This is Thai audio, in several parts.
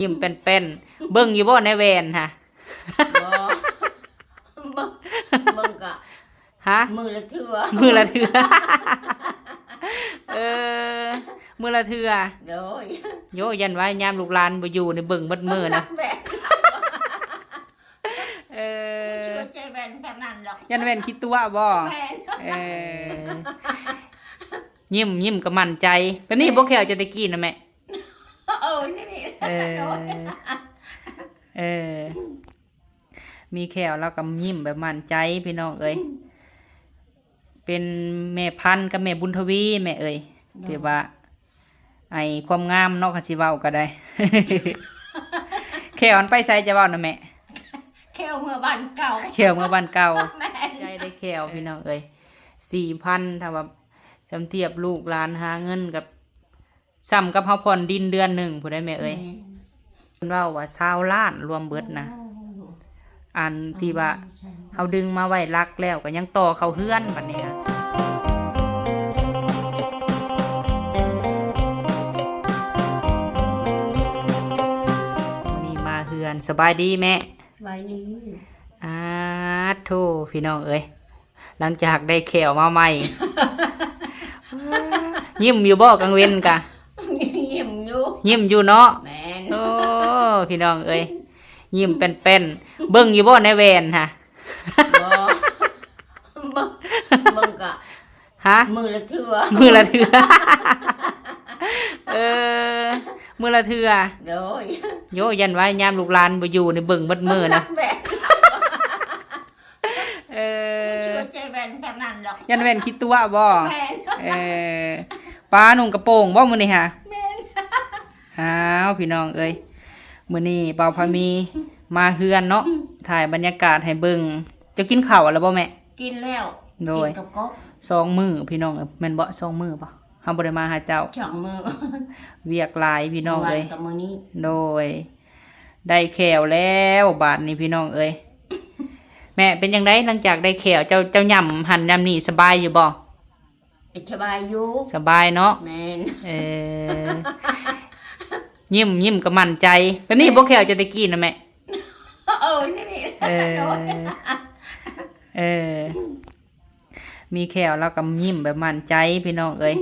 ยิ้มเป็นเบิ่งอยู่บ่ในแวนฮะบ่เบิ่งกะฮะมือละเทื่อมือละเทื่อเออมือละเทื่อโดยโยยันไว้ยามลูกหลานบ่อยู่ในเบิ่งเบิดมื้อนะเออช่วยใจแว่นกันนั่นหรอกยันแว่นคิดตัวบ่เออยิ้มก็มั่นใจแบบนี้บ่แค่จะได้กินนะแม่นี่เออมีแขวแล้วก็ยิ้มแบบมั่นใจพี่น้องเอ้ยเป็นแม่พันธุ์กับแม่บุญทวีแม่เอ้ยที่ว่าไอความงามเนาะคันสิเว้าก็ได้ แขวมันไปไสจะเว้านะแม่แขวเมื่อบ้านเก่าแขวเมื่อบ้านเก่าได้แขวพี่น้องเอ้ย 4,000 ถ้าว่าจำเทียบลูกหลานหาเงินกับซ้ำกับเฮาผ่อนดินเดือนหนึ่งผู้ใดแม่เอ้ยเพิ่นเว้าว่า20 ล้านรวมเบิดนะอันที่ว่าเฮาดึงมาไว้รักแล้วก็ยังต่อเข้าเฮือนบัดนี้ฮะนี่มาเฮือนสบายดีแม่สบายดีโธ่พี่น้องเอ้ยหลังจากได้แขวมาใหม่ ยิ้มอยู่บ่กลางเว้นกะยิ้มอยู่เนาะโอ้พี่น้องเอ้ยยิ้มเป็นเบิ่งอยู่บ่ในแวนฮะเบิ่งกะฮะมือละเทื่อมือละเทื่อเออมือละเทื่อโดยโยยันไว้ยามลูกหลานบ่อยู่ในเบิ่งเบิดมื้อนะช่วยใจแว่นกันนั่นหรอกยันแว่นคิดตัวบ่ป้านุ่งกระโปรงบ่มื้อนี้ฮะพี่น้องเอ้ยมื้อนี้บ่าวพามีมาเฮือนเนาะถ่ายบรรยากาศให้เบิ่งจะกินข้าวแล้วบ่แม่กินแล้วโดยกินกับก๊อก2 มื้อพี่น้องแม่นบ่2 มื้อบ่เฮาบ่ได้มาหาเจ้า2 มื้อเวียกหลายพี่น้องเอ้ยมื้อนี้โดยได้แขวแล้วบาดนี้พี่น้องเอ้ยแม่เป็นจังไดหลังจากได้แขวเจ้าย่ำหั่นย่ำนี่สบายอยู่บ่สบายอยู่สบายเนาะแม่นยิ้มก็มั่นใจแบบนี้บ่แขวจะได้กินนะแม่มีแขวแล้วก็ยิ้มแบบมั่นใจพี่น้องเอ้ย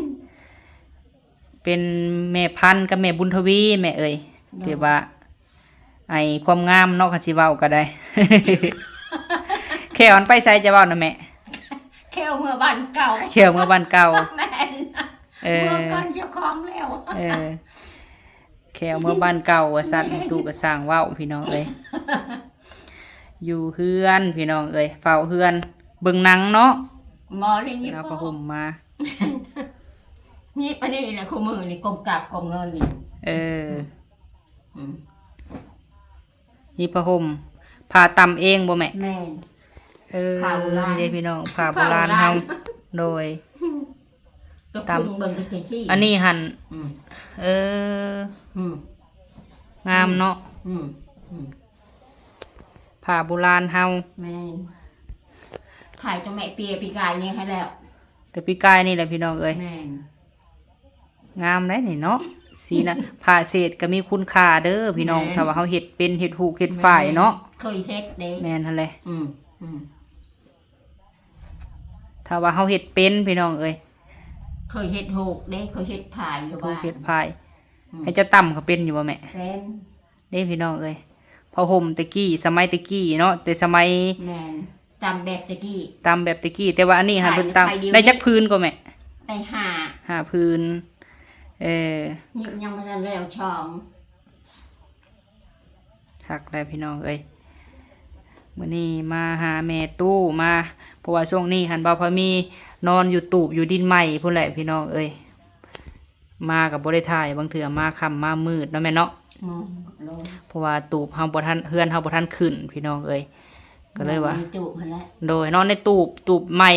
เป็นแม่พันธุ์กับแม่บุญทวีแม่เอ้ยที่ว่าไอความงามเนาะคันสิเว้าก็ได้ แขวมันไปไสจะเว้านะแม่แขวเมื่อบ้านเก่าแขวเมื่อบ้านเก่าแม่นเมื่อก่อนเจ้าของแล้วแขวเมื่อบ้านเก่าว่าซั่นตู่ก็สร้างเว้าพี่น้องเอ้ยอยู่เฮือนพี่น้องเอ้ยเฝ้าเฮือนเบิ่งหนังเนาะหมอนี่ยิบผ้าห่มมานี่ปานนี้แหละคู่มือนี่กลมกราบกลมเงยนี่ผ้าห่มผ้าตำเองบ่แม่แม่ผ้าโบราณนี่พี่น้องผ้าโบราณเฮาโดยตำเบิ่งจังซี่อันนี้หั่นงามเนาะผ้าโบราณเฮาแม่ถ่ายจังแม่เปียปีกายนี่ให้แล้วแต่ปีกายนี่แหละพี่น้องเอ้ยงามได้นี่เนาะสีนะผ้าเศษก็มีคุณค่าเด้อพี่น้องถ้าว่าเฮาเฮ็ดเป็นเฮ็ดหูกเฮ็ดฝ่ายเนาะเคยเฮ็ดเด้แม่นหั่นแหละถ้าว่าเฮาเฮ็ดเป็นพี่น้องเอ้ยเคยเฮ็ดหูกเด้เคยเฮ็ดพายอยู่บ้านเฮ็ดพายให้เจ้าต่ำเขาเป็นอยู่บ่แม่เป็นเด้พี่น้องเอ้ยผ้าห่มตะกี้สมัยตะกี้เนาะแต่สมัยแม่นตำแบบตะกี้แต่ว่าอันนี้หั่นเพิ่นตำได้จักพื้นก็แม่ได้5พื้นยังบ่ทันแล้วช่องคักได้พี่น้องเอ้ยมื้อนี้มาหาแม่ตู้มาเพราะว่าช่วงนี้หันบ่าวพามีนอนอยู่ตูบอยู่ดินใหม่พุ่นแหละพี่น้องเอ้ยมากับบ่ได้ถ่ายบางเทื่อมาค่ำมามืดเนาะแม่เนาะเพราะว่าตูบเฮาบ่ทันเฮือนเฮาบ่ทันขึ้นพี่น้องเอ้ยก็เลยว่าโดยนอนในตูบใหม่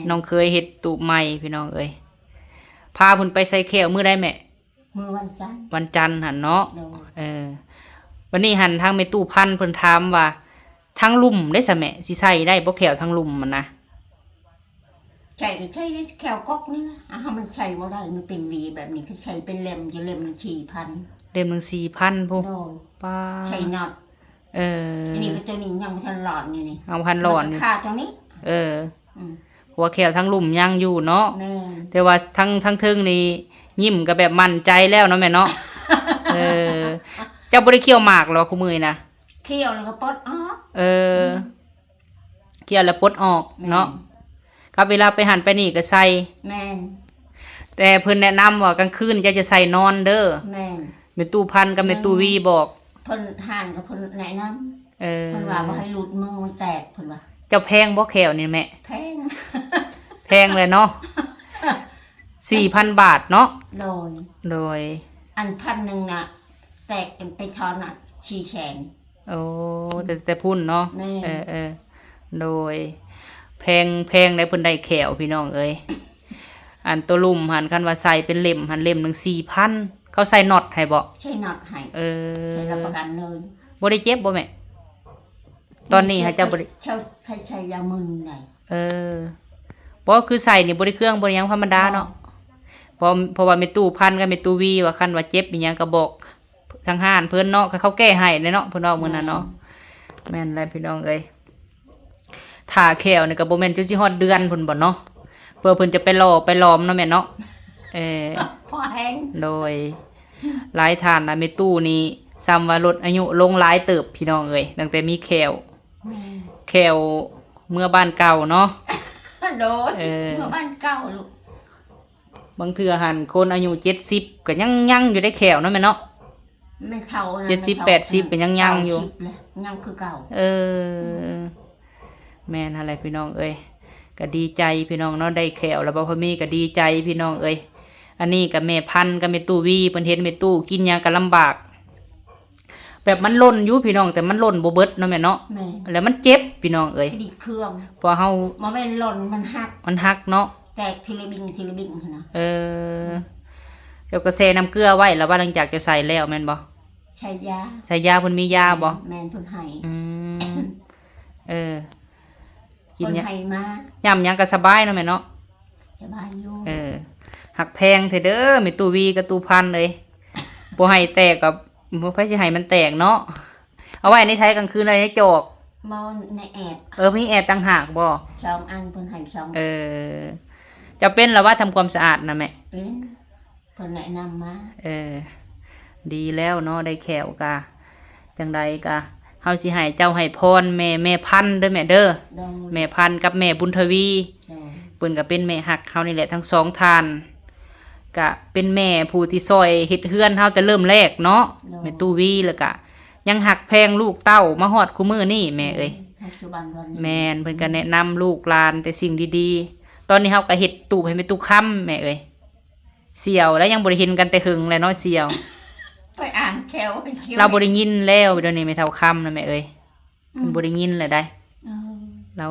น้องเคยเฮ็ดตูบใหม่พี่น้องเอ้ยพาเพิ่นไปใส่แขวมื้อใดแม่มื้อวันจันทร์หั่นเนาะวันนี้หันทางแม่ตู้พันเพิ่นถามว่าทางลุ่มได้ซะแม่สิใส่ได้บ่แขวทางลุ่มมันนะใช่แขวก๊อกนี่นะมันใช้บ่ได้มันเป็นวีแบบนี้คือใช้เป็นเล่มจะเล่ม4,000 เล่มหนึง4,000พุ โดย ป้า ใช่น็อต เออ อันนี้เป็นตัวนี้ยังไม่ทันหลอดนี่นี่ เอาพันหลอนอยู่ ค่าตัวนี้ เออ อืม หัวแขวทั้งลุ่มยังอยู่เนาะ แม่น แต่ว่าทั้งเทิงนี่ยิ้มก็แบบมั่นใจแล้วเนาะแม่เนาะ เออ เจ้าบ่ได้เคี่ยวหมากหรอคุมื้อนี้นะ เคี่ยวแล้วก็ปลดออก เออเคี่ยวแล้วปลดออกเนาะครับเวลาไปหันไปนี่ก็ใส่ แม่น แต่เพิ่นแนะนำว่ากลางคืนจะใส่นอนเด้อ แม่น แม่ตู้พันกับแม่ตู้วีบอก เพิ่นห่านกับเพิ่นแนะนำ เออ เพิ่นว่าบ่ให้หลุดมือมันแตกเพิ่นว่า เจ้าแพงบ่แขวนี่แม่ แพง แพงเลยเนาะ 4,000 บาทเนาะ โดย โดย อัน1,000น่ะ แตกกันไปทอนน่ะ400,000 โอ้แต่พุ่นเนาะ แม่ เออโดย แพงได้เพิ่นได้แขวพี่น้องเอ้ย อันตัวลุ่มหันคันว่าใส่เป็นเล่มหันเล่มหนึง4,000เขาใส่น็อตให้บ่ ใช่น็อตให้ เออ ใช้รับประกันเลย บ่ได้เจ็บบ่แม่ ตอนนี้หาเจ้าบ่ได้ เช่าใช้ยามึนได้ เออบ่คือใส่นี่บ่ได้เครื่องบ่ได้หยังธรรมดาเนาะเพราะว่าแม่ตู้พันกับแม่ตู้วีว่าคันว่าเจ็บอีหยังก็บอกทางห้านเพิ่นเนาะเขาแก้ให้เลยเนาะเพิ่นเอามื้อนั้นเนาะแม่นแล้วพี่น้องเอ้ยถ้าแขวนี่ก็บ่แม่นจนสิฮอดเดือนพุ่นบ่เนาะเพื่อเพิ่นจะไปล้อมเนาะแม่เนาะเออ พอแห้ง โดยหลายท่านนะแม่ตู้นี่ซ้ำว่าลดอายุลงหลายเติบพี่น้องเอ้ยตั้งแต่มีแขวเมื่อบ้านเก่าเนาะ โดน เออ เมื่อบ้านเก่าลูก บางเทื่อหันคนอายุ70ก็ยังอยู่ได้แขวเนาะแม่เนาะ ไม่เท่านะ 70 ไม่เท่า 80ก็ยังอยู่ 90เลยยังคือเก่า เออ แม่นอะไรพี่น้องเอ้ยก็ดีใจพี่น้องเนาะได้แขวแล้วบ่พอมีก็ดีใจพี่น้องเอ้ยอันนี้กับแม่พันธุ์กับแม่ตู้วีเพิ่นเห็นแม่ตู้กินหยังก็ลำบาก แบบมันล่นอยู่พี่น้องแต่มันล่นบ่เบิดเนาะแม่เนาะ แม่ แล้วมันเจ็บพี่น้องเอ้ย คดีเครื่อง พอเฮา มันไม่หล่นมันหัก มันหักเนาะ แตกทีละบิงนะ เออเจ้าก็แช่น้ำเกลือไว้แล้วว่าหลังจากจะใส่แล้วแม่นบ่ ใช้ยา ใส่ยาเพิ่นมียาบ่ แม่นเพิ่นให้ อืมเออ กิน เพิ่น เนี่ย ให้มา ย่ำหยังก็สบายเนาะแม่เนาะ สบายอยู่ เออหักแพงเถอะเด้อมีตู้วีกับตู้พันเลยบ่ให้แตกกับบ่ไผสิให้มันแตกเนาะเอาไว้ในใช้กลางคืนเลยในจอก บ่ในแอบ มีแอบต่างหากบ่ สองอันเพิ่นให้สอง เออจะเป็นแล้วว่าทำความสะอาดนะแม่ เป็นเพิ่นแนะนำมา เออ ดีแล้วเนาะได้แขวกะจังใดกะเฮาสิให้เจ้าให้พรแม่พันธุ์เด้อแม่เด้อ โดน แม่พันธุ์กับแม่บุญทวี โดน เพิ่นก็เป็นแม่ฮักเฮานี่แหละทั้งสองทานก็เป็นแม่ผู้ที่ซอยเฮ็ดเฮือนเฮาแต่เริ่มแรกเนาะแม่ตู้วีแล้วก็ยังหักแพงลูกเต้ามาฮอดคุมื้อนี่แม่เอ้ย ปัจจุบันวันนี้ แม่นเพิ่นก็แนะนำลูกหลานแต่สิ่งดีๆ ตอนนี้เฮาก็เฮ็ดตูบให้แม่ตู้ค้ำแม่เอ้ยเสี่ยวแล้วยังบ่ได้เห็นกันแต่หึงเลยเนาะเสี่ยว ไปอ่านแถวให้เขียว เราบ่ได้ยินแล้วเดี๋ยวนี้ไม่เท่าค้ำนะแม่เอ้ยเพิ่นบ่ได้ยินเลยได้ เออ เรา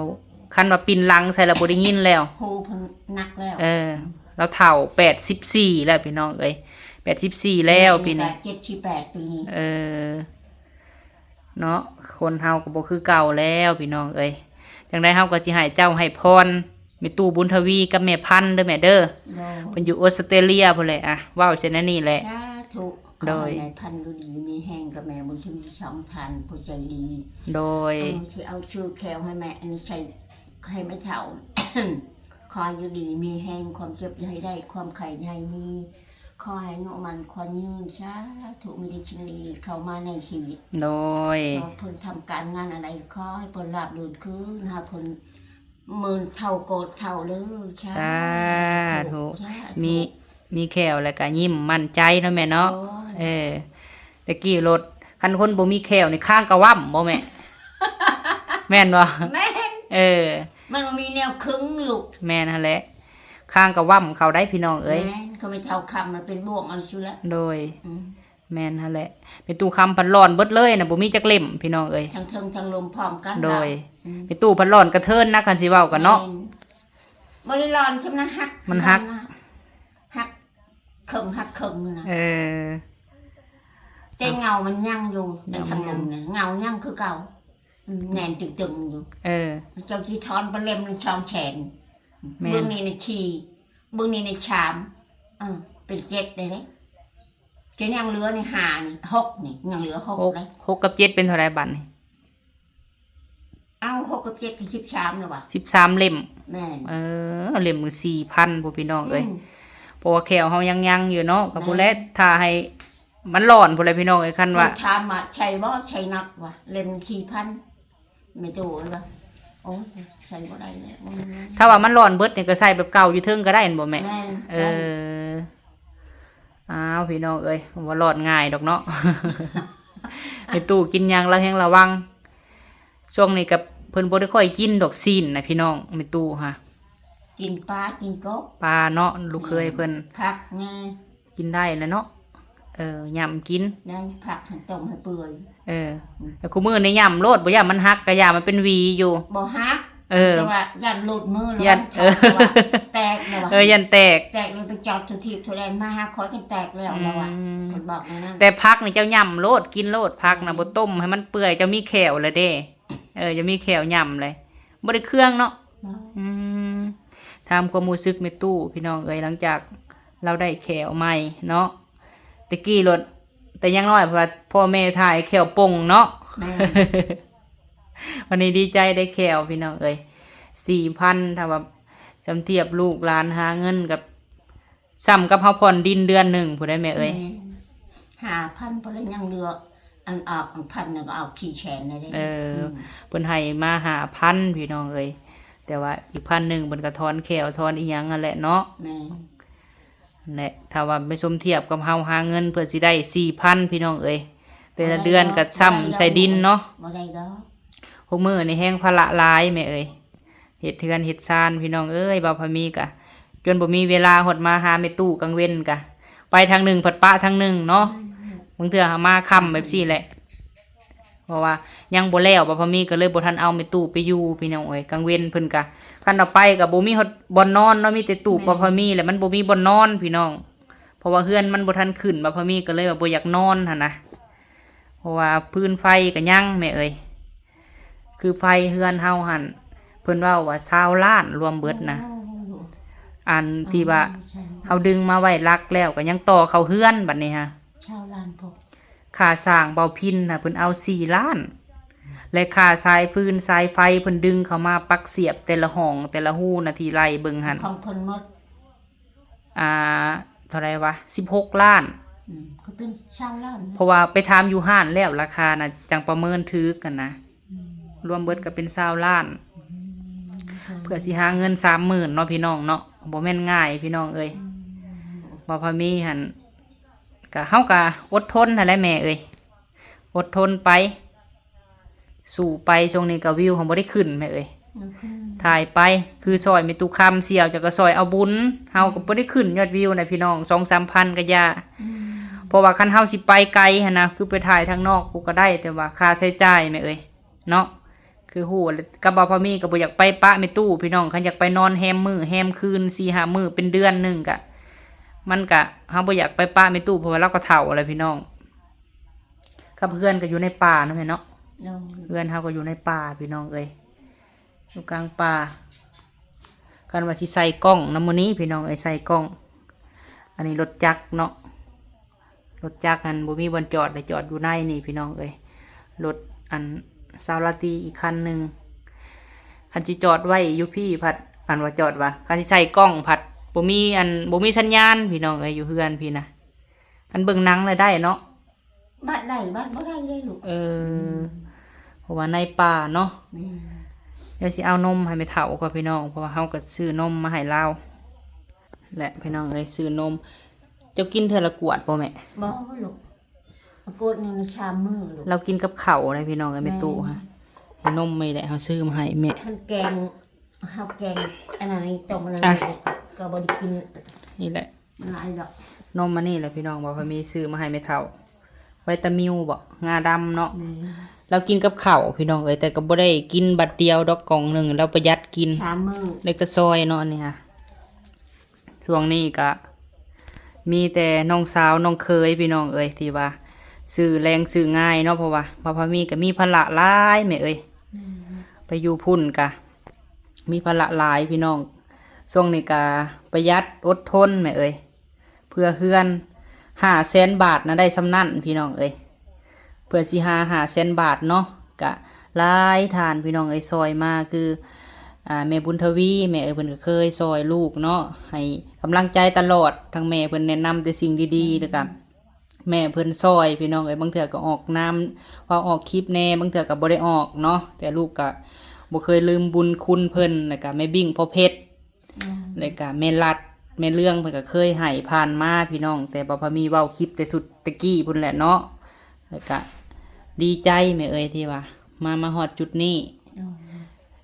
คันว่าปินหลังใส่เราบ่ได้ยินแล้ว หูเพิ่นหนักแล้ว เออ เราเฒ่า84แล้วพี่น้องเอ้ย84แล้วปีนี้ 78ปีนี้ เออเนาะคนเฮาก็บ่คือเก่าแล้วพี่น้องเอ้ยจังได๋เฮาก็สิให้เจ้าให้พรแม่ตู้บุญทวีกับแม่พันธุ์เด้อแม่เด้อ โดน เพิ่นอยู่ออสเตรเลียพุ่นแหละอะเว้าเช่นนั้นนี่แหละ สาธุข โด อย ให้นายพันธุ์ดูดีมีแห้งกับแม่บุญทวีช่องทานผู้ใจดี โดย ที่เอาชื่อแควให้แม่อันนี้ใช่ให้ไม่เท่า คอยอยู่ดีมีแห้งความเจ็บอย่าให้ได้ความไข่ใหญ่มีคอยให้โนมันควันยืนช้าถูกมีดีชิงดีเข้ามาในชีวิต โดย ขอผลทำการงานอะไรขอให้ผลลาบลื่นคืนหาผลหมื่นเท่าโกดเท่าเลยช้า สาธุ ช้า มีแขวแล้วก็ยิ้มมั่นใจเนาะแม่เนาะ โอ้ย เออตะกี้รถคันคนบ่มีแขวนี่ข้างกะว่ำบ่แม่ แม่นบ่ แม่น เออ มันบ่มีแนวครึ่งลูก แม่นหั่นแหละข้างกะว่ำเขาได้พี่น้องเอ้ย แม่นเขาไม่เท่าคำมันเป็นบ่วงเอาชุละ โดย อืม แม่นหั่นแหละเป็นตู้คำพันร้อนเบิดเลยน่ะบ่มีจักเล่มพี่น้องเอ้ย ทั้งเทิงทั้งลมพร้อมกัน โดย อืม เป็นตู้พันร้อนกระเทินนะคันสิเว้ากันเนาะ บริลอนใช่ไหมฮัก มันฮัก ฮักเคิงฮักเคิงนะ เออ แต่เงามันยั่งอยู่แต่ทางลมเนี่ยเงายั่งคือเก่าแน่นตึงๆอยู่ เออ เจ้าที่ทอนปลาเล็มในช่องแฉน แม่น เบื้องนี้ในชีเบื้องนี้ในชามเป็นเจ็ดได้เลย จะยังเหลือในหานี่หกนี่ยังเหลือหก หก เลย หกกับเจ็ดเป็นเท่าไรบัตร เอาหกกับเจ็ดกับ13เลยว่ะ 13 เล่ม แม่น เล่มมือ4,000พวกพี่น้องเอ้ย อืม เพราะว่าแขวเฮายังอยู่เนาะกับผู้แลถ้าให้มันร้อนผู้ใดพี่น้องเอ้ยคันว่า ถามว่าใช่บ่ใช่นักว่ะเล่ม4,000ไม่ตู้เลยว่ะโอ้ใช่บ่ได้เลย ถ้าว่ามันร้อนเบิดนี่ก็ใส่แบบเก่าอยู่เทิงก็ได้เห็นบ่แม่ แม่น เอออ้าวพี่น้องเอ้ยว่ารอดง่ายดอกเนาะ ในตู้กินหยังเราแฮงระวังช่วงนี้กับเพิ่นบ่ได้ค่อยกินดอกซีนนะพี่น้องในตู้ค่ะ กินปลากินกบ ปลาเนาะลูกเคยเพิ่น ผักไง กินได้แล้วเนาะยำกิน ได้ผักหั่นต้มให้เปื่อย แต่คู่มือในยำโลดบ่ยำมันหักกะยามันเป็นหวีอยู่ บ่ฮัก แต่ว่ายันหลุดมือแล้ว ยัน แตกแล้วว่ะ ยันแตก แตกเลยไปจอดทุทีบทุแดนมาหาคอยกันแตกแล้วแล้วอ่ะคนบอกนะนั่น แต่พักนี่เจ้ายำโลดกินโลดพักนะบ่ต้มให้มันเปื่อยเจ้ามีแขวเลยเด้จะมีแขวยำเลยบ่ได้เครื่องเนาะทำความรู้สึกในตู้พี่น้องเอ้ยหลังจากเราได้แขวใหม่เนาะตะกี้รถแต่ยังน้อยเพราะว่าพ่อแม่ถ่ายแขวป่งเนาะ แม่ วันนี้ดีใจได้แขวพี่น้องเอ้ย4,000ถ้าว่าจำเทียบลูกหลานหาเงินกับซ้ำกับเฮาผ่อนดินเดือนหนึ่งผู้ได้แม่เอ้ย 5,000พอแล้วยังเหลืออันออก1,000นึงก็เอาขี้แขนได้ เพิ่นให้มา5,000พี่น้องเอ้ยแต่ว่าอีก1,000เพิ่นก็ทอนแขวทอนอีหยังนั่นแหละเนาะ แม่ นั่นแหละถ้าว่าไม่สมเทียบกับเฮาหาเงินเพื่อสิได้4,000พี่น้องเอ้ยแต่ละเดือนก็ซ้ำใส่ดินเนาะ บ่ได้ดอก พวกมื้อนี่แห้งภาระหลายแม่เอ้ยเฮ็ดเทือนเฮ็ดซานพี่น้องเอ้ยบ่าวพะมีกะจนบ่มีเวลาหดมาหาแม่ตู้กลางเว้นกะไปทางหนึ่งผัดปะทางหนึ่งเนาะบางเทื่อหามาค่ำแบบซี่แหละเพราะว่ายังบ่แล้วบ่าวพะมีก็เลยบ่ทันเอาแม่ตู้ไปอยู่พี่น้องเอ้ยกลางเว้นเพิ่นกะคันเอาไปก็บ่มีฮอดบ่อนนอนเนาะมีแต่ตู้บ่าวพะมีแหละมันบ่มีบ่อนนอนพี่น้องเพราะว่าเฮือนมันบ่ทันขึ้นบ่าวพะมีก็เลยว่าบ่อยากนอนหั่นนะเพราะว่าพื้นไฟก็ยังแม่เอ้ยคือไฟเฮือนเฮาหั่นเพิ่นเว้าว่า20 ล้านรวมเบิดนะอันที่ว่าเฮาดึงมาไว้รักแล้วก็ยังต่อเข้าเฮือนบัดนี้ฮะ ชาวลานพก ค่าสร้างเบาพินน่ะเพิ่นเอา4 ล้าน และค่าสายฟืนสายไฟเพิ่นดึงเข้ามาปักเสียบแต่ละห้องแต่ละหูนาทีไล่เบิ่งหั่น ของเพิ่นหมด เท่าไหร่วะ16 ล้าน ก็เป็นชาวลาน เพราะว่าไปถามอยู่ห้านแล้วราคาน่ะจังประเมินถือกันนะรวมเบิดก็เป็น20 ล้าน เพื่อสิหาเงิน30,000เนาะพี่น้องเนาะบ่แม่นง่ายพี่น้องเอ้ยบ่พอมีหั่นก็เฮาก็อดทนนั่นแหละแม่เอ้ยอดทนไป สู่ไปช่วงนี้ก็วิวของบ่ได้ขึ้นแม่เอ้ยถ่ายไปคือซอยมีตุคำเสี่ยวจะก็ซอยเอาบุญเฮาก็บ่ได้ขึ้นยอดวิวนะพี่น้อง 2-3 พันก็ยาเพราะว่าคันเฮาสิไปไกลหั่นนะคือไปถ่ายทางนอกกูก็ได้แต่ว่าค่าใช้จ่ายแม่เอ้ยเนาะคือฮู้กับบ่พอมีก็บ่อยากไปปะแม่ตู้พี่น้องคันอยากไปนอนแฮมมื้อแฮมคืน 4-5 มื้อเป็นเดือนหนึงก็มันก็เฮาบ่อยากไปปะแม่ตู้เพราะว่าเราก็เฒ่าแล้วพี่น้องกับเพื่อนก็อยู่ในป่าเนาะแม่เนาะเพื่อนเฮาก็อยู่ในป่าพี่น้องเอ้ยอยู่กลางป่ากันว่าสิใส่กล้องนำมื้อนี้พี่น้องเอ้ยใส่กล้อง อันนี้รถจักรเนาะรถจักรอันบ่มีบนจอดเลยจอดอยู่ในนี่พี่น้องเอ้ยรถอันซาวลาตีอีกคันหนึ่งคันสิจอดไว้อยู่พี่ผัดอันว่าจอดว่าคันสิใส่กล้องผัดบ่มีสัญญาณพี่น้องเอ้ยอยู่เฮือนพี่นะอันเบิ่งหนังเลยได้เนาะ บ้านใดบ้านบ่ได้เลยลูก เพราะว่าในป่าเนาะเดี๋ยวสิเอานมให้ไปเฒ่าก่อนพี่น้องเพราะว่าเฮาก็ซื้อนมมาให้เราและพี่น้องเอ้ยซื้อนมเจ้ากินเทื่อละกวดบ่แม่ บ่ลูกกดนี่ชามมือลูก เรากินกับข้าวอะไรพี่น้องกันไม่ตู้ฮะให้นมไม่ได้เขาซื้อมาให้แม่ มันแกงเฮาแกงอันนั้นนี่ต้มอันนั้นก็บ่ได้กิน นี่แหละ หลายดอก นมมานี่แหละพี่น้องบอกว่ามีซื้อมาให้ไม่เท่าไวตามิวบ่งาดำเนาะเรากินกับข้าวพี่น้องเอ้ยแต่ก็บ่ได้กินบัดเดียวดอกกล่องหนึ่งเราประหยัดกิน ชามมือ เล็กกระซอยเนาะนี่ฮะช่วงนี้ก็มีแต่น้องสาวน้องเคยพี่น้องเอ้ยที่ว่าซื้อแรงซื้อง่ายเนาะเพราะว่าพอมีก็มีภาระหลายแม่เอ้ยไปอยู่พุ่นกะมีภาระหลายพี่น้องช่วงนี้กะประหยัดอดทนแม่เอ้ยเพื่อเฮือน 500,000 บาทนะได้สำนั่นพี่น้องเอ้ยเพื่อสิหา500,000 บาทเนาะกะหลายทานพี่น้องเอ้ยซอยมาคือแม่บุญทวีแม่เอ้ยเพิ่นก็เคยซอยลูกเนาะให้กำลังใจตลอดทั้งแม่เพิ่นแนะนำแต่สิ่งดีๆแล้วก็แม่เพิ่นซอยพี่น้องเอ้ยบางเทื่อก็ออกน้ำว่าออกคลิปแน่บางเทื่อก็บ่ได้ออกเนาะแต่ลูกก็บ่เคยลืมบุญคุณเพิ่นแล้วก็แม่บิ่งพ่อเพชรแล้วก็แม่รัดแม่เรื่องเพิ่นก็เคยให้ผ่านมาพี่น้องแต่บ่พอมีเว้าคลิปแต่สุดตะกี้พุ่นแหละเนาะแล้วก็ดีใจแม่เอ้ยที่ว่ามาฮอดจุดนี้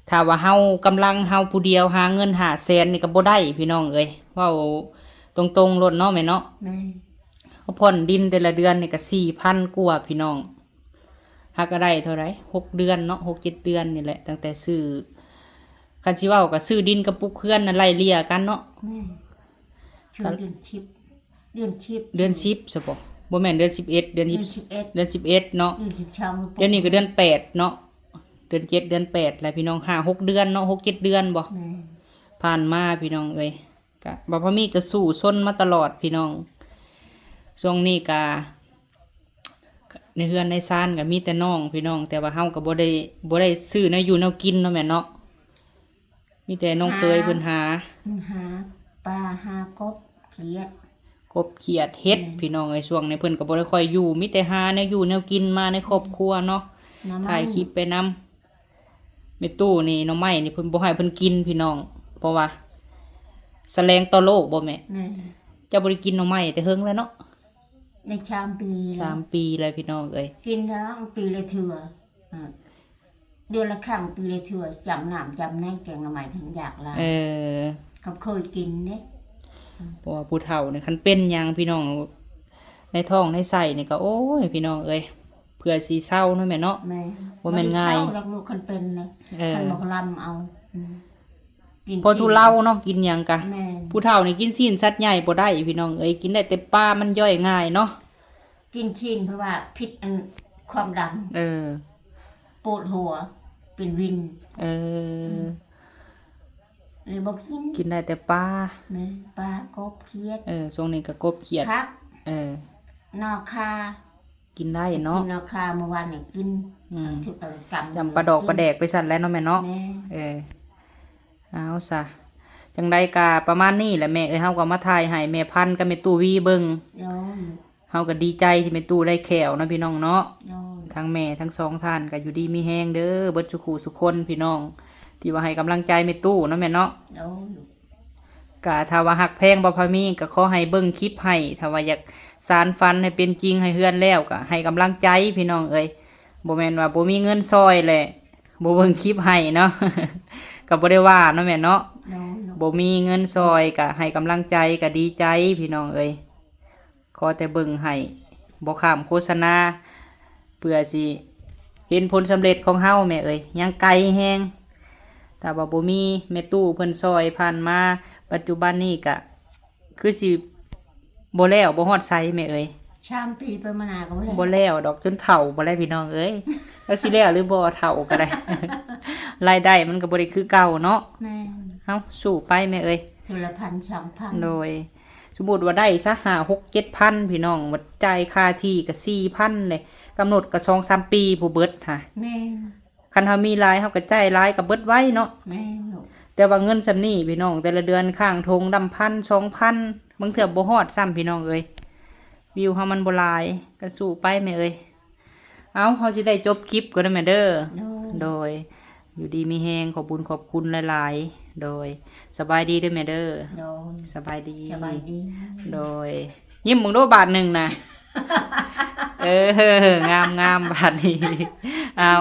ถ้าว่าเฮากำลังเฮาผู้เดียวหาเงิน500,000นี่ก็บ่ได้พี่น้องเอ้ยเว้าตรงๆโลดเนาะแม่เนาะ แม่ เขาผ่อนดินแต่ละเดือนนี่ก็4,000 กว่าพี่น้องหาก็ได้เท่าไหร่6 เดือนเนาะ6-7 เดือนนี่แหละตั้งแต่ซื้อคันสิเว้าก็ซื้อดินกับปลูกเฮือนนั่นไล่เลี่ยกันเนาะ แม่ช่วงเดือนชิปเดือนชิป เดือน10ซะบ่แม่นเดือน11เดือน เดือน 20 11 เดือน11เนาะ เดือนชิปชาม เดือนนี้ก็เดือน8เนาะเดือน7เดือน8แล้วพี่น้อง5-6 เดือนเนาะ6-7 เดือนบ่ แม่ ผ่านมาพี่น้องเอ้ยก็บ่พอมีก็สู้ซนมาตลอดพี่น้องช่วงนี้ก็ในเฮือนในซ่านก็มีแต่น้องพี่น้องแต่ว่าเฮาก็บ่ได้ซื้อแนวอยู่แนวกินเนาะแม่เนาะมีแต่น้องเคยเพิ่นหา หาปลาหากบเขียด กบเขียดเฮ็ดพี่น้องเอ้ยช่วงนี้เพิ่นก็บ่ได้ค่อยอยู่มีแต่หาแนวอยู่แนวกินมาในครอบครัวเนาะ น้ำ ถ่ายคลิปไปนำแม่ตู้นี่หน้องไม้นี่เพิ่นบ่ให้เพิ่นกินพี่น้องเพราะว่าแสลงต่อโลกบ่แม่ แม่ เจ้าบ่ได้กินหน้องไม้แต่เฮิงแล้วเนาะ ในชามปีแล้ว 3 ปีแล้วพี่น้องเอ้ย กินแล้วปีละเถื่อเดือนละครั้งปีละเถื่อจำหนามจำในแกงละไม้ทั้งอยากละ อ กับเคยกินเนี่ย เพราะว่าผู้เฒ่านี่คันเป็นหยังพี่น้องในท้องในไส้นี่ก็โอ้ยพี่น้องเอ้ยเพื่อสิเศร้าเนาะแม่เนาะ แม่ ว่ามันง่าย บ่ได้เช่รักลูกคันเป็นเลย เออ คันบอกลำเอากิน พอทุเลาเนาะกินหยังกะ แม่ ผู้เฒ่านี่กินซีนสัตว์ใหญ่บ่ได้พี่น้องเอ้ยกินได้แต่ปลามันย่อยง่ายเนาะ กินชินเพราะว่าพิษอันความดัน เออ ปวดหัว เป็นวิน เออ เลยบอกกิน กินได้แต่ปลา แม่ปลากบเขียด ช่วงนี้ก็กบเขียด พัก เออน อกคา กินได้เนาะ กินนอกคาเมื่อวานเนี่ยกิน อืม ถึกกำ จำปลาดอกปลาแดกไปสั่นแล้วเนาะแม่เนาะ แม่ เอาซะจังใดกะประมาณนี้แหละแม่เฮาก็มาถ่ายให้แม่พันธุ์กับแม่ตู้วีเบิ่ง โยน เฮาก็ดีใจที่แม่ตู้ได้แขวเนาะพี่น้องเนาะ โยน ทั้งแม่ทั้งสองท่านก็อยู่ดีมีแฮงเด้อเบิดสุขุสุคนพี่น้อง ที่ว่าให้กำลังใจแม่ตู้เนาะแม่เนาะ โยน ก็ถ้าว่าฮักแพงบ่พอมีก็ขอให้เบิ่งคลิปให้ถ้าว่าอยากสานฝันให้เป็นจริงให้เฮือนแล้วก็ให้กำลังใจพี่น้องเอ้ยบ่แม่นว่าบ่มีเงินซอยแหละบ่เบิ่งคลิปให้เนาะ ก็บ่ได้ว่าเนาะแม่เนาะ โยน บ่มีเงินซอยก็ให้กำลังใจก็ดีใจพี่น้องเอ้ยขอแต่เบิ่งให้บ่ข้ามโฆษณาเพื่อสิเห็นผลสำเร็จของเฮาแม่เอ้ยยังไกลแฮงถ้าว่าบ่มีแม่ตู้เพิ่นซอยผ่านมาปัจจุบันนี้ก็คือสิบ่แล้วบ่ฮอดไสแม่เอ้ย ชามปีไปมานานก็ไม่ได้ บ่แล้วดอกจนเฒ่าบ่แล้วพี่น้องเอ้ยแล้วสิแล้วหรือบ่เฒ่าก็ได้ รายได้มันก็บ่ได้คือเก่าเนาะ แม่ เอ้าสู้ไปแม่เอ้ย ทีละพันสองพัน โดยสมมุติว่าได้ซะ5-6-7,000พี่น้องวัดจ่ายค่าที่ก็4,000เลยกำหนดก็2-3 ปีผู้เบิดค่ะ แม่ คันเฮามีหลายเฮาก็จ่ายหลายก็เบิดไว้เนาะ แม่ลูก แต่ว่าเงินส่ำนี้พี่น้องแต่ละเดือนข้างทงดำ1,000-2,000บางเทื่อบ่ฮอดซ้ำพี่น้องเอ้ยวิวเฮามันบ่หลายก็สู้ไปแม่เอ้ยเอาเฮาสิได้จบคลิปก็ได้แม่เด้อ โดน โดยอยู่ดีมีแฮงขอบคุญขอบคุณหลายๆโดยสบายดีเด้อแม่เด้อ โดน สบายดี สบายดี โดย ยิ้มมึงดูบาทหนึ่งนะ งามบาทนี้ เอา